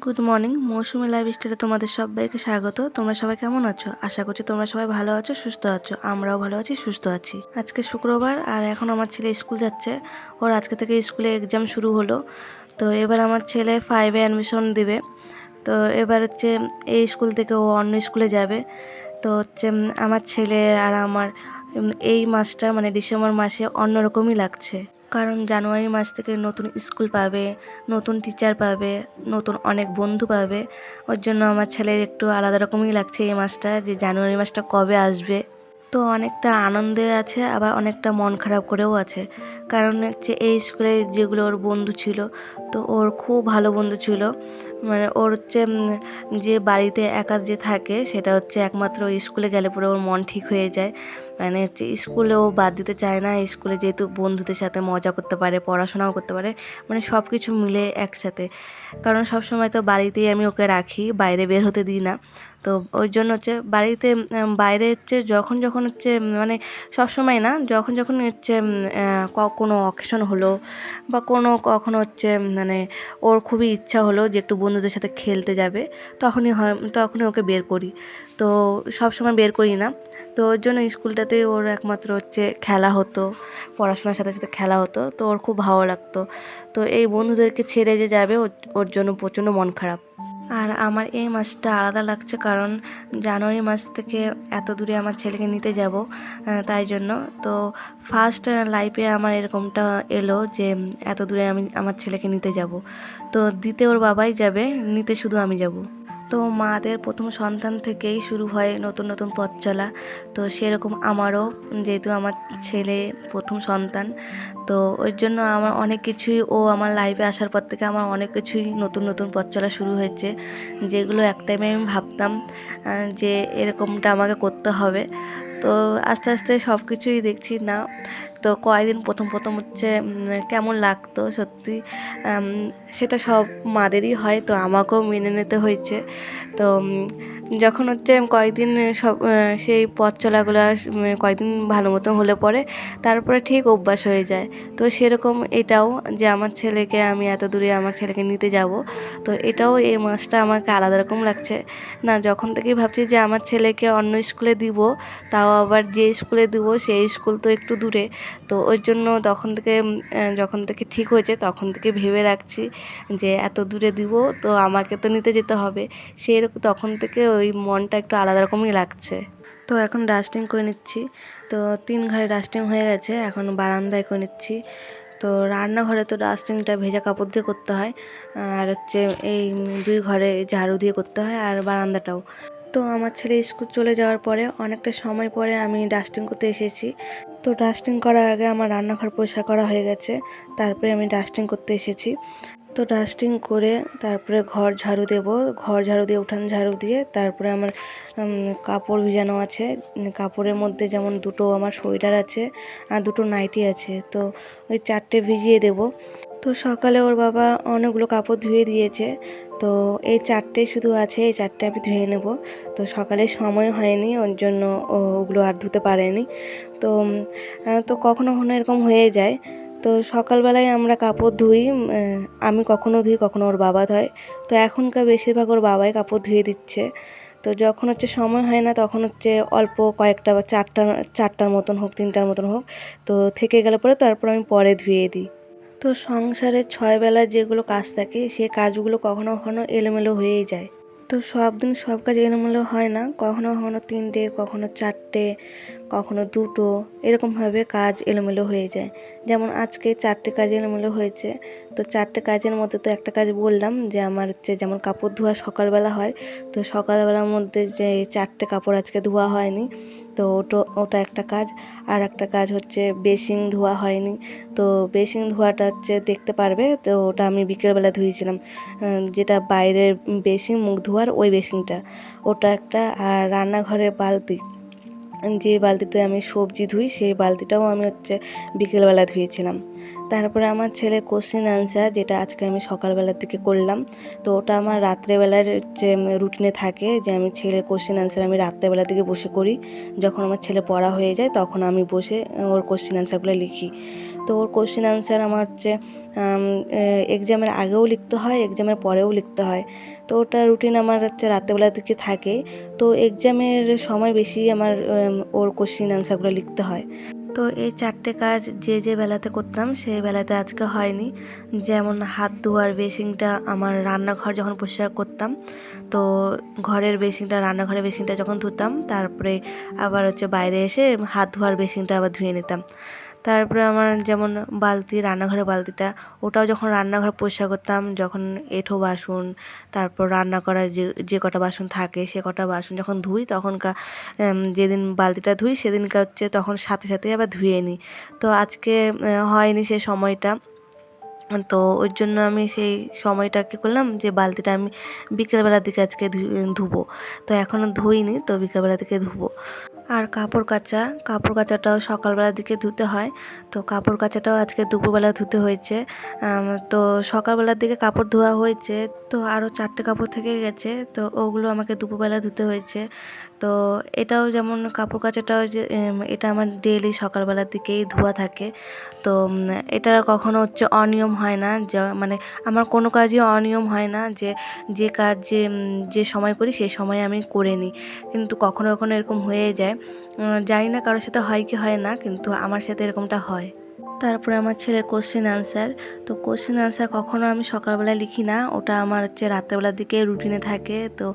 Good morning. মৌসুমি লাইফস্টাইলে তোমাদের সবাইকে স্বাগত। তোমরা সবাই কেমন আছো? আশা করছি তোমরা সবাই ভালো আছো, সুস্থ আছো। আমরাও ভালো আছি, সুস্থ আছি। আজকে শুক্রবার আর এখন আমার ছেলে স্কুল যাচ্ছে। ওর আজকে থেকে স্কুলে এক্সাম শুরু হলো। তো এবার আমার ছেলে 5-এ অ্যাডমিশন দিবে। তো এবার হচ্ছে এই স্কুল থেকে ও অন্য স্কুলে যাবে। তো হচ্ছে আমার ছেলে আর আমার এই মাসটা মানে ডিসেম্বর মাসে অন্যরকমই লাগছে। কারণ জানুয়ারি মাস থেকে নতুন স্কুল পাবে, নতুন টিচার পাবে, নতুন অনেক বন্ধু পাবে। ওর জন্য আমার ছেলের একটু আলাদা রকমই লাগছে এই মাসটা, যে জানুয়ারি মাসটা কবে আসবে। তো অনেকটা আনন্দে আছে, আবার অনেকটা মন খারাপ করেও আছে। কারণ হচ্ছে এই স্কুলে যেগুলো ওর বন্ধু ছিল, তো ওর খুব ভালো বন্ধু ছিল। মানে ওর হচ্ছে যে বাড়িতে একা যে থাকে সেটা হচ্ছে একমাত্র স্কুলে গেলে পরে ওর মন ঠিক হয়ে যায়। মানে হচ্ছে স্কুলেও বাদ দিতে চায় না। স্কুলে যেহেতু বন্ধুদের সাথে মজা করতে পারে, পড়াশোনাও করতে পারে, মানে সব কিছু মিলে একসাথে। কারণ সবসময় তো বাড়িতেই আমি ওকে রাখি, বাইরে বের হতে দিই না। তো ওই জন্য হচ্ছে বাড়িতে বাইরে হচ্ছে যখন যখন হচ্ছে মানে সবসময় না, যখন যখন হচ্ছে কোনো অকেশন হলো বা কখনো হচ্ছে মানে ওর খুবই ইচ্ছা হলো যে একটু বন্ধুদের সাথে খেলতে যাবে, তখনই ওকে বের করি। তো সবসময় বের করি না। তো ওর জন্য স্কুলটাতে ওর একমাত্র হচ্ছে খেলা হতো, পড়াশোনার সাথে সাথে খেলা হতো, তো ওর খুব ভালো লাগতো। তো এই বন্ধুদেরকে ছেড়ে যে যাবে ওর জন্য প্রচণ্ড মন খারাপ। আর আমার এই মাসটা আলাদা লাগছে, কারণ জানুয়ারি মাস থেকে এত দূরে আমার ছেলেকে নিতে যাব, তাই জন্য। তো ফার্স্ট লাইফে আমার এরকমটা এলো যে এত দূরে আমি আমার ছেলেকে নিতে যাব। তো দিতে ওর বাবাই যাবে, নিতে শুধু আমি যাব। তো মাদের প্রথম সন্তান থেকেই শুরু হয় নতুন নতুন পথ চলা। তো সেরকম আমারও, যেহেতু আমার ছেলে প্রথম সন্তান, তো ওই জন্য আমার অনেক কিছুই ও আমার লাইফে আসার পর থেকে আমার অনেক কিছুই নতুন নতুন পথ চলা শুরু হয়েছে, যেগুলো এক টাইমে আমি ভাবতাম যে এরকমটা আমাকে করতে হবে। তো আস্তে আস্তে সব কিছুই দেখছি না। তো কয়েকদিন প্রথম প্রথম হচ্ছে কেমন লাগতো সত্যি, আম, সেটা সব মাদেরই হয়, তো আমাকেও মেনে নিতে হয়েছে। তো যখন হচ্ছে কয়েকদিন সব সেই পথ চলাগুলো কয়েকদিন ভালো মতো হলে পরে তারপরে ঠিক অভ্যাস হয়ে যায়। তো সেরকম এটাও, যে আমার ছেলেকে আমি এত দূরে আমার ছেলেকে নিতে যাব, তো এটাও এই মাসটা আমাকে আলাদা রকম লাগছে। না, যখন থেকেই ভাবছি যে আমার ছেলেকে অন্য স্কুলে দিব, তাও আবার যে স্কুলে দিব সেই স্কুল তো একটু দূরে। তো ওই জন্য যখন থেকে ঠিক হয়েছে তখন থেকে ভেবে রাখছি যে এত দূরে দিব, তো আমাকে তো নিতে যেতে হবে। সেরকম তখন থেকে ওই মনটা একটু আলাদা রকমই লাগছে। তো এখন ডাস্টিং করে নিচ্ছি। তো 3 ঘরে ডাস্টিং হয়ে গেছে, এখন বারান্দায় করে নিচ্ছি। তো রান্নাঘরে তো ডাস্টিংটা ভেজা কাপড় দিয়ে করতে হয়, আর হচ্ছে এই 2 ঘরে ঝাড়ু দিয়ে করতে হয়, আর বারান্দাটাও। তো আমার ছেলে স্কুল চলে যাওয়ার পরে অনেকটা সময় পরে আমি ডাস্টিং করতে এসেছি। তো ডাস্টিং করার আগে আমার রান্নাঘর পরিষ্কার করা হয়ে গেছে, তারপরে আমি ডাস্টিং করতে এসেছি। তো ডাস্টিং করে তারপরে ঘর ঝাড়ু দেব। ঘর ঝাড়ু দিয়ে উঠান ঝাড়ু দিয়ে তারপরে আমার কাপড় ভিজানো আছে। কাপড়ের মধ্যে যেমন 2টো আমার সোয়েটার আছে আর 2টো নাইটি আছে, তো ওই 4টে ভিজিয়ে দেব। তো সকালে ওর বাবা অনেকগুলো কাপড় ধুয়ে দিয়েছে, তো এই 4টে শুধু আছে, এই 4টে আমি ধুয়ে নেব। তো সকালে সময় হয়নি, ওর জন্য ওগুলো আর ধুতে পারেনি। তো তো কখনো কখনো এরকম হয়ে যায়। তো সকালবেলায় আমরা কাপড় ধুই, আমি কখনো ধুই, কখনো ওর বাবা ধোয়। তো এখনকার বেশিরভাগ ওর বাবাই কাপড় ধুয়ে দিচ্ছে। তো যখন হচ্ছে সময় হয় না তখন হচ্ছে অল্প কয়েকটা বা 4টার মতন হোক, 3টার মতন হোক, তো থেকে গেলে পরে তারপর আমি পরে ধুয়ে দিই। তো সংসারের 6 বেলার যেগুলো কাজ থাকে সে কাজগুলো কখনো কখনো এলোমেলো হয়েই যায়। তো সব দিন সব কাজ এলোমেলো হয় না, কখনো কখনো 3টে, কখনো 4টে, কখনো 2টো, এরকমভাবে কাজ এলোমেলো হয়ে যায়। যেমন আজকে 4টে কাজ এলোমেলো হয়েছে। তো 4টে কাজের মধ্যে তো একটা কাজ বললাম যে আমার হচ্ছে যেমন কাপড় ধোয়া সকালবেলা হয়, তো সকালবেলার মধ্যে যে 4টে কাপড় আজকে ধোয়া হয়নি, তো ওটা একটা কাজ। আর একটা কাজ হচ্ছে বেসিন ধোয়া হয়নি। তো বেসিন ধোয়াটা হচ্ছে দেখতে পারবে, তো ওটা আমি বিকেলবেলা ধুয়েছিলাম। যেটা বাইরের বেসিন মুখ ধোয়ার ওই বেসিনটা, ওটা একটা। আর রান্নাঘরের বালতি, যে বালতিতে আমি সবজি ধুই সেই বালতিটাও আমি হচ্ছে বিকেলবেলা ধুয়েছিলাম। তারপরে আমার ছেলে কোশ্চেন আনসার, যেটা আজকে আমি সকালবেলার দিকে করলাম। তো ওটা আমার রাত্রেবেলার হচ্ছে রুটিনে থাকে, যে আমি ছেলের কোশ্চেন আনসার আমি রাত্রেবেলার দিকে বসে করি। যখন আমার ছেলে পড়া হয়ে যায় তখন আমি বসে ওর কোশ্চেন আনসারগুলো লিখি। তো ওর কোশ্চেন আনসার আমার হচ্ছে এক্সামের আগেও লিখতে হয়, এক্সামের পরেও লিখতে হয়। তো ওটা রুটিন আমার হচ্ছে রাত্রেবেলার দিকে থাকে। তো এক্সামের সময় বেশি আমার ওর কোশ্চিন অ্যান্সারগুলো লিখতে হয়। তো এই 4টে কাজ যে বেলাতে করতাম সেই বেলাতে আজকে হয়নি। যেমন হাত ধোয়ার বেসিনটা আমার রান্নাঘর যখন পরিষ্কার করতাম, তো ঘরের বেসিনটা রান্নাঘরের বেসিনটা যখন ধুতাম, তারপরে আবার হচ্ছে বাইরে এসে হাত ধোয়ার বেসিনটা আবার ধুয়ে নিতাম। তারপরে আমার যেমন বালতি, রান্নাঘরের বালতিটা, ওটাও যখন রান্নাঘর পরিষ্কার করতাম, যখন এঁঠো বাসন, তারপর রান্না করার যে কটা বাসন থাকে সে কটা বাসন যখন ধুই, তখনকার যেদিন বালতিটা ধুই সেদিনকার হচ্ছে তখন সাথে সাথেই আবার ধুয়ে নিই। তো আজকে হয়নি সে সময়টা। তো ওই জন্য আমি সেই সময়টা কী করলাম, যে বালতিটা আমি বিকেলবেলার দিকে আজকে ধুবো। তো এখনও ধুইনি, তো বিকেলবেলার দিকে ধুবো। আর কাপড় কাচাটাও সকালবেলার দিকে ধুতে হয়। তো কাপড় কাচাটাও আজকে দুপুরবেলা ধুতে হয়েছে। তো সকালবেলার দিকে কাপড় ধোয়া হয়েছে, তো আরও 4টে কাপড় থেকে গেছে, তো ওগুলো আমাকে দুপুরবেলা ধুতে হয়েছে। তো এটাও যেমন কাপড় কাচাটাও যে এটা আমার ডেইলি সকালবেলার দিকেই ধোয়া থাকে। তো এটা কখনো হচ্ছে অনিয়ম হয় না, মানে আমার কোনো কাজই অনিয়ম হয় না, যে কাজ যে সময় করি সেই সময় আমি করে নিই। কিন্তু কখনো কখনো এরকম হয়ে যায়। জানি না কারোর সাথে হয় কি হয় না, কিন্তু আমার সাথে এরকমটা হয়। তারপরে আমার ছেলের কোশ্চেন আনসার, তো কোশ্চেন আনসার কখনো আমি সকালবেলায় লিখি না, ওটা আমার হচ্ছে রাত্রেবেলার দিকে রুটিনে থাকে। তো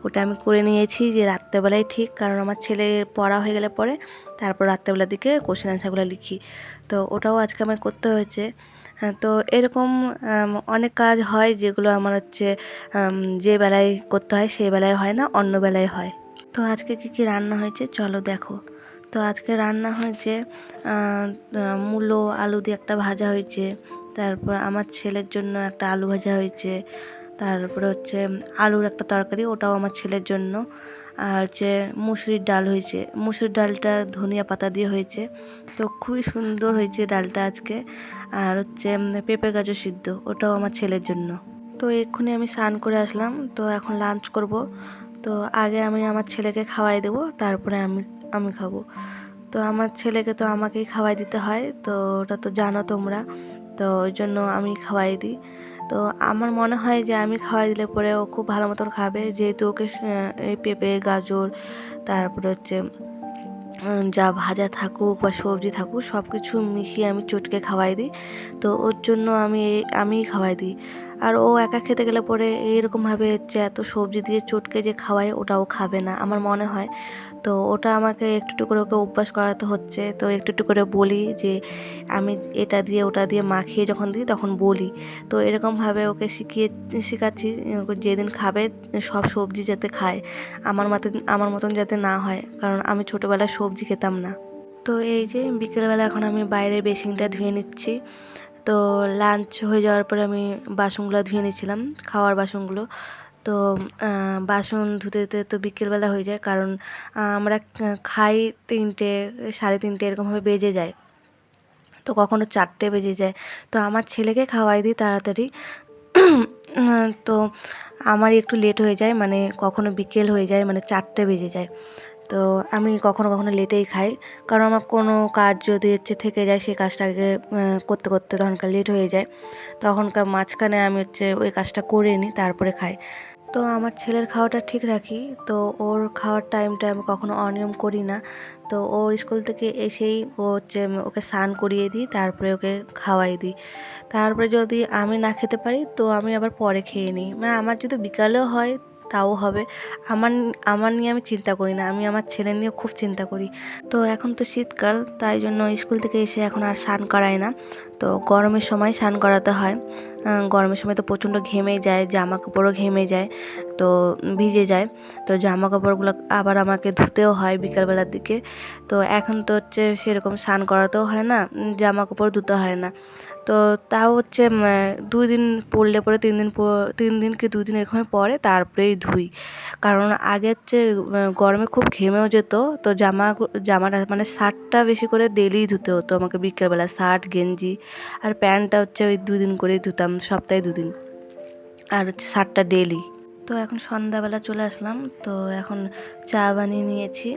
ওটা আমি করে নিয়েছি যে রাত্রেবেলায় ঠিক, কারণ আমার ছেলের পড়া হয়ে গেলে পরে তারপর রাত্রেবেলার দিকে কোশ্চেন আনসারগুলো লিখি। তো ওটাও আজকে আমার করতে হয়েছে। তো এরকম অনেক কাজ হয় যেগুলো আমার হচ্ছে যে বেলায় করতে হয় সেই বেলায় হয় না, অন্য বেলায় হয়। তো আজকে কী রান্না হয়েছে চলো দেখো। তো আজকে রান্না হয়েছে মূলো আলু দিয়ে একটা ভাজা হয়েছে, তারপর আমার ছেলের জন্য একটা আলু ভাজা হয়েছে, তারপরে হচ্ছে আলুর একটা তরকারি, ওটাও আমার ছেলের জন্য, আর হচ্ছে মুসুরির ডাল হয়েছে। মুসুরির ডালটা ধনিয়া পাতা দিয়ে হয়েছে, তো খুবই সুন্দর হয়েছে ডালটা আজকে। আর হচ্ছে পেঁপে গাজর সিদ্ধ, ওটাও আমার ছেলের জন্য। তো এক্ষুনি আমি স্নান করে আসলাম, তো এখন লাঞ্চ করব। তো আগে আমি আমার ছেলেকে খাওয়াই দেবো, তারপরে আমি খাবো। তো আমার ছেলেকে তো আমাকেই খাওয়াই দিতে হয়, তো ওটা তো জানো তোমরা। তো ওই জন্য আমি খাওয়াই দিই। তো আমার মনে হয় যে আমি খাওয়াই দিলে পরে ও খুব ভালো মতন খাবে, যেহেতু ওকে এই পেঁপে গাজর, তারপরে হচ্ছে যা ভাজা থাকুক বা সবজি থাকুক সব কিছু মিশিয়ে আমি চটকে খাওয়াই দিই। তো ওর জন্য আমিই খাওয়াই দিই। আর ও একা খেতে গেলে পরে এইরকমভাবে হচ্ছে এত সবজি দিয়ে চটকে যে খাওয়াই, ওটাও খাবে না আমার মনে হয়। তো ওটা আমাকে একটু একটু করে ওকে অভ্যাস করাতে হচ্ছে। তো একটু একটু করে বলি যে আমি এটা দিয়ে ওটা দিয়ে মাখিয়ে যখন দিই তখন বলি। তো এরকমভাবে ওকে শেখাচ্ছি, যেদিন খাবে সব সবজি যাতে খায়, আমার মতন যাতে না হয়, কারণ আমি ছোটোবেলায় সবজি খেতাম না। তো এই যে বিকেলবেলা এখন আমি বাইরের বেসিনটা ধুয়ে নিচ্ছি। তো লাঞ্চ হয়ে যাওয়ার পরে আমি বাসনগুলো ধুয়ে নিচ্ছিলাম, খাওয়ার বাসনগুলো। তো বাসন ধুতে ধুতে তো বিকেলবেলা হয়ে যায়, কারণ আমরা খাই 3টে, 3:30 এরকমভাবে বেজে যায়। তো কখনো 4টে বেজে যায়। তো আমার ছেলেকে খাওয়াই দিই তাড়াতাড়ি। তো আমারই একটু লেট হয়ে যায়, মানে কখনো বিকেল হয়ে যায়, মানে 4টে বেজে যায়। তো আমি কখনো কখনো লেটেই খাই, কারণ আমার কোনো কাজ যদি হচ্ছে থেকে যায় সেই কাজটাকে করতে করতে তখনকার লেট হয়ে যায়, তখনকার মাঝখানে আমি হচ্ছে ওই কাজটা করে নিই তারপরে খাই। তো আমার ছেলের খাওয়াটা ঠিক রাখি, তো ওর খাওয়ার টাইমটা আমি কখনো অনিয়ম করি না। তো ওর স্কুল থেকে এসেই ও হচ্ছে ওকে স্নান করিয়ে দিই, তারপরে ওকে খাওয়াই দিই। তারপরে যদি আমি না খেতে পারি তো আমি আবার পরে খেয়ে নিই, মানে আমার যদি বিকালেও হয় তাও হবে। আমার আমার নিয়ে আমি চিন্তা করি না, আমি আমার ছেলে নিয়ে খুব চিন্তা করি। তো এখন তো শীতকাল, তাই জন্য স্কুল থেকে এসে এখন আর স্নান করায় না। তো গরমের সময় স্নান করাতে হয়। গরমের সময় তো প্রচণ্ড ঘেমে যায়, জামা কাপড়ও ঘেমে যায়, তো ভিজে যায়। তো জামা কাপড়গুলো আবার আমাকে ধুতেও হয় বিকালবেলার দিকে। তো এখন তো হচ্ছে সেরকম স্নান করাতেও হয় না, জামা কাপড় ধুতে হয় না। তো তাও হচ্ছে 2 দিন পরলে পরে 3 দিন কি 2 দিন এরকম পরে তারপরেই ধুই। কারণ আগে হচ্ছে গরমে খুব ঘেমেও যেত, তো জামাটা মানে শার্টটা বেশি করে ডেইলিই ধুতে হতো আমাকে বিকেলবেলা, শার্ট গেঞ্জি আর প্যান্টটা হচ্ছে ওই 2 দিন করেই ধুতাম, সপ্তাহে 2 দিন, আর হচ্ছে শার্টটা ডেইলি। তো এখন সন্ধ্যাবেলা চলে আসলাম, তো এখন চা বানিয়ে নিয়েছি,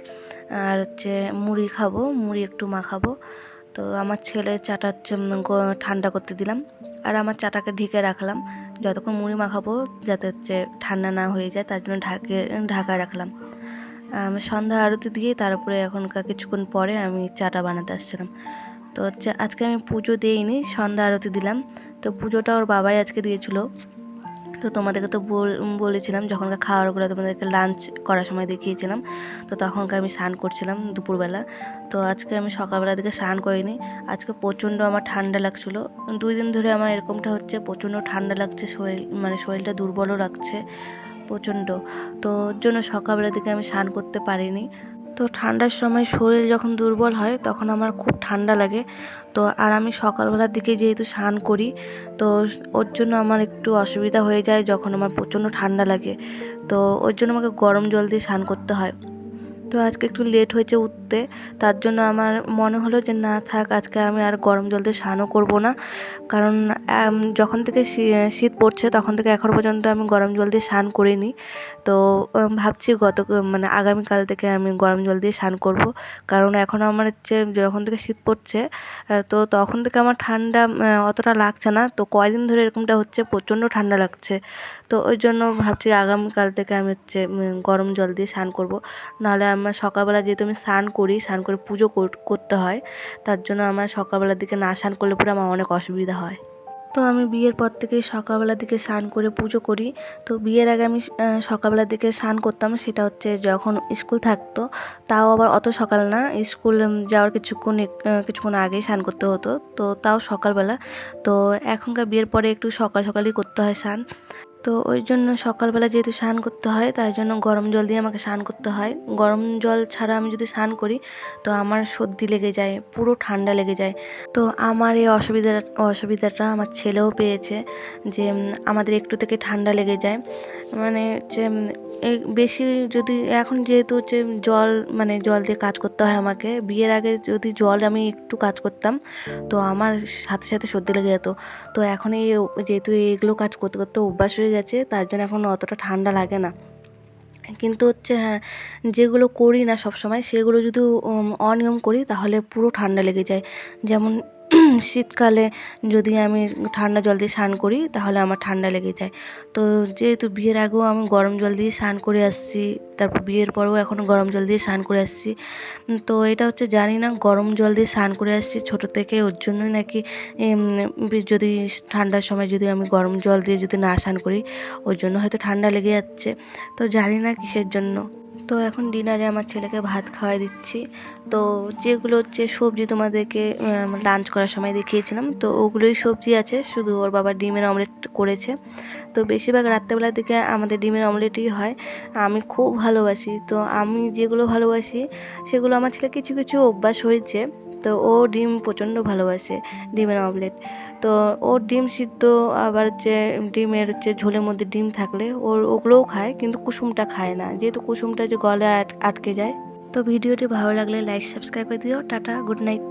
আর হচ্ছে মুড়ি খাবো, মুড়ি একটু মাখাবো। তো আমার ছেলের চাটা হচ্ছে ঠান্ডা করতে দিলাম, আর আমার চাটাকে ঢেকে রাখলাম যতক্ষণ মুড়ি মাখাবো, যাতে হচ্ছে ঠান্ডা না হয়ে যায়, তার জন্য ঢাকা রাখলাম। সন্ধ্যা আরতি দিয়ে তারপরে এখনকার কিছুক্ষণ পরে আমি চাটা বানাতে আসছিলাম। তো হচ্ছে আজকে আমি পুজো দিইনি, সন্ধ্যা আরতি দিলাম। তো পুজোটা ওর বাবাই আজকে দিয়েছিল। তো তোমাদেরকে তো বলেছিলাম যখনকার খাওয়ারগুলো তোমাদেরকে লাঞ্চ করার সময় দেখিয়েছিলাম, তো তখনকার আমি স্নান করছিলাম দুপুরবেলা। তো আজকে আমি সকালবেলা দিকে স্নান করিনি। আজকে প্রচণ্ড আমার ঠান্ডা লাগছিলো। 2 দিন ধরে আমার এরকমটা হচ্ছে, প্রচণ্ড ঠান্ডা লাগছে, শরীরটা দুর্বলও লাগছে প্রচণ্ড। তো ওর জন্য সকালবেলা দিকে আমি স্নান করতে পারিনি। তো ঠান্ডার সময় শরীর যখন দুর্বল হয় তখন আমার খুব ঠান্ডা লাগে। তো আর আমি সকালবেলার দিকে যেহেতু স্নান করি, তো ওর জন্য আমার একটু অসুবিধা হয়ে যায় যখন আমার প্রচণ্ড ঠান্ডা লাগে। তো ওর জন্য আমাকে গরম জল দিয়ে স্নান করতে হয়। তো আজকে একটু লেট হয়েছে উঠতে, তার জন্য আমার মনে হলো যে না থাক, আজকে আমি আর গরম জল দিয়ে স্নানও করবো না। কারণ যখন থেকে শীত পড়ছে তখন থেকে এখন পর্যন্ত আমি গরম জল দিয়ে স্নান করিনি। তো ভাবছি মানে আগামীকাল থেকে আমি গরম জল দিয়ে স্নান করব। কারণ এখন আমার হচ্ছে যখন থেকে শীত পড়ছে, তো তখন থেকে আমার ঠান্ডা অতটা লাগছে না। তো কয়দিন ধরে এরকমটা হচ্ছে, প্রচণ্ড ঠান্ডা লাগছে। তো ওই জন্য ভাবছি আগামীকাল থেকে আমি হচ্ছে গরম জল দিয়ে স্নান করব। নাহলে আমার সকালবেলা যেহেতু আমি স্নান করে পুজো করতে হয়, তার জন্য আমার সকালবেলার দিকে না স্নান করলে পরে আমার অনেক অসুবিধা হয়। তো আমি বিয়ের পর থেকেই সকালবেলার দিকে স্নান করে পুজো করি। তো বিয়ের আগে আমি সকালবেলার দিকে স্নান করতাম, সেটা হচ্ছে যখন স্কুল থাকতো। তাও আবার অত সকাল না, স্কুল যাওয়ার কিছুক্ষণ আগেই স্নান করতে হতো, তো তাও সকালবেলা। তো এখনকার বিয়ের পরে একটু সকালই করতে হয় স্নান। তো ওই জন্য সকালবেলা যেহেতু স্নান করতে হয়, তাই জন্য গরম জল দিয়ে আমাকে স্নান করতে হয়। গরম জল ছাড়া আমি যদি স্নান করি তো আমার সর্দি লেগে যায়, পুরো ঠান্ডা লেগে যায়। তো আমার এই অসুবিধাটা আমার ছেলেও পেয়েছে, যে আমাদের একটু থেকে ঠান্ডা লেগে যায়। মানে হচ্ছে এই বেশি যদি এখন যেহেতু হচ্ছে জল দিয়ে কাজ করতে হয় আমাকে, বিয়ের আগে যদি আমি একটু কাজ করতাম তো আমার সাথে সাথে সর্দি লেগে যেত। তো এখন যেহেতু এগুলো কাজ করতে করতে অভ্যাস হয়ে গেছে, তার জন্য এখন অতটা ঠান্ডা লাগে না। কিন্তু হচ্ছে হ্যাঁ, যেগুলো করি না সবসময় সেগুলো যদি অনিয়ম করি তাহলে পুরো ঠান্ডা লেগে যায়। যেমন শীতকালে যদি আমি ঠান্ডা জল দিয়ে স্নান করি তাহলে আমার ঠান্ডা লেগে যায়। তো যেহেতু বিয়ের আগেও আমি গরম জল দিয়ে স্নান করে আসছি, তারপর বিয়ের পরেও এখনও গরম জল দিয়ে স্নান করে আসছি। তো এটা হচ্ছে জানি না, গরম জল দিয়ে স্নান করে আসছি ছোটো থেকে, ওর জন্যই নাকি যদি ঠান্ডার সময় যদি আমি গরম জল দিয়ে যদি না স্নান করি, ওর জন্য হয়তো ঠান্ডা লেগে যাচ্ছে। তো জানি না কিসের জন্য। তো এখন ডিনারে আমার ছেলেকে ভাত খাওয়াই দিচ্ছি। তো যেগুলো হচ্ছে সবজি তোমাদেরকে লাঞ্চ করার সময় দেখিয়েছিলাম, তো ওগুলোই সবজি আছে, শুধু ওর বাবা ডিমের অমলেট করেছে। তো বেশিরভাগ রাত্রেবেলার দিকে আমাদের ডিমের অমলেটই হয়। আমি খুব ভালোবাসি, তো আমি যেগুলো ভালোবাসি সেগুলো আমার ছেলে কিছু কিছু অভ্যাস হয়েছে। তো ও ডিম প্রচণ্ড ভালোবাসে, ডিমের অমলেট। তো ওর ডিম সিদ্ধ, আবার হচ্ছে ডিমের হচ্ছে ঝোলের মধ্যে ডিম থাকলে ওগুলোও খায়, কিন্তু কুসুমটা খায় না, যেহেতু কুসুমটা যে গলায় আটকে যায়। তো ভিডিওটি ভালো লাগলে লাইক সাবস্ক্রাইব করে দিও। Tata, good night.